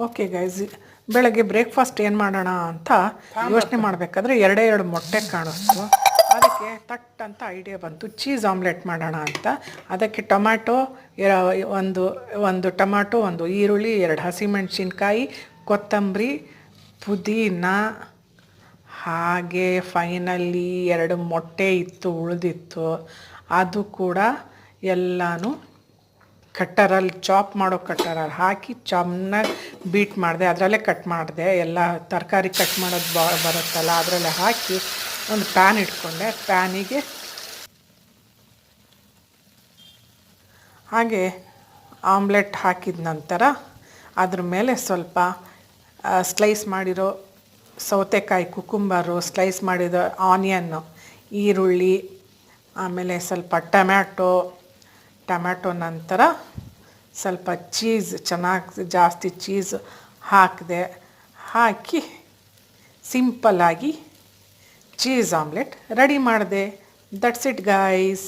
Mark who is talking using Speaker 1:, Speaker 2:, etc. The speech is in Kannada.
Speaker 1: ಓಕೆ ಗೈಸ್, ಬೆಳಗ್ಗೆ ಬ್ರೇಕ್ಫಾಸ್ಟ್ ಏನು ಮಾಡೋಣ ಅಂತ ಯೋಚನೆ ಮಾಡಬೇಕಾದ್ರೆ ಎರಡು ಮೊಟ್ಟೆ ಕಾಣಿಸ್ತು. ಅದಕ್ಕೆ ತಟ್ ಅಂತ ಐಡಿಯಾ ಬಂತು, ಚೀಸ್ ಆಮ್ಲೆಟ್ ಮಾಡೋಣ ಅಂತ. ಅದಕ್ಕೆ ಟೊಮ್ಯಾಟೊ ಒಂದು ಟೊಮ್ಯಾಟೊ, ಒಂದು ಈರುಳ್ಳಿ, 2 ಹಸಿಮೆಣಸಿನ್ಕಾಯಿ, ಕೊತ್ತಂಬರಿ, ಪುದೀನ, ಹಾಗೆ ಫೈನಲಿ 2 ಮೊಟ್ಟೆ ಇತ್ತು ಉಳಿದಿತ್ತು. ಅದು ಕೂಡ ಎಲ್ಲನೂ ಕಟ್ಟರಲ್ಲಿ ಕಟ್ಟರಲ್ಲಿ ಹಾಕಿ ಚೆನ್ನಾಗಿ ಬೀಟ್ ಮಾಡಿದೆ. ಅದರಲ್ಲೇ ಕಟ್ ಮಾಡಿದೆ, ಎಲ್ಲ ತರಕಾರಿ ಕಟ್ ಮಾಡೋದು ಬರುತ್ತಲ್ಲ ಅದರಲ್ಲೇ ಹಾಕಿ ಒಂದು ಪ್ಯಾನ್ ಇಟ್ಕೊಂಡೆ. ಪ್ಯಾನಿಗೆ ಹಾಗೆ ಆಮ್ಲೆಟ್ ಹಾಕಿದ ನಂತರ ಅದ್ರ ಮೇಲೆ ಸ್ವಲ್ಪ ಸ್ಲೈಸ್ ಮಾಡಿರೋ ಸೌತೆಕಾಯಿ, ಕುಕುಂಬರು, ಸ್ಲೈಸ್ ಮಾಡಿದ ಆನಿಯನ್ನು, ಈರುಳ್ಳಿ, ಆಮೇಲೆ ಸ್ವಲ್ಪ ಟೊಮ್ಯಾಟೊ ನಂತರ ಸ್ವಲ್ಪ ಚೀಸ್, ಜಾಸ್ತಿ ಚೀಸ್ ಹಾಕಿ ಸಿಂಪಲ್ಲಾಗಿ ಚೀಸ್ ಆಮ್ಲೆಟ್ ರೆಡಿ ಮಾಡಿದೆ. That's it guys.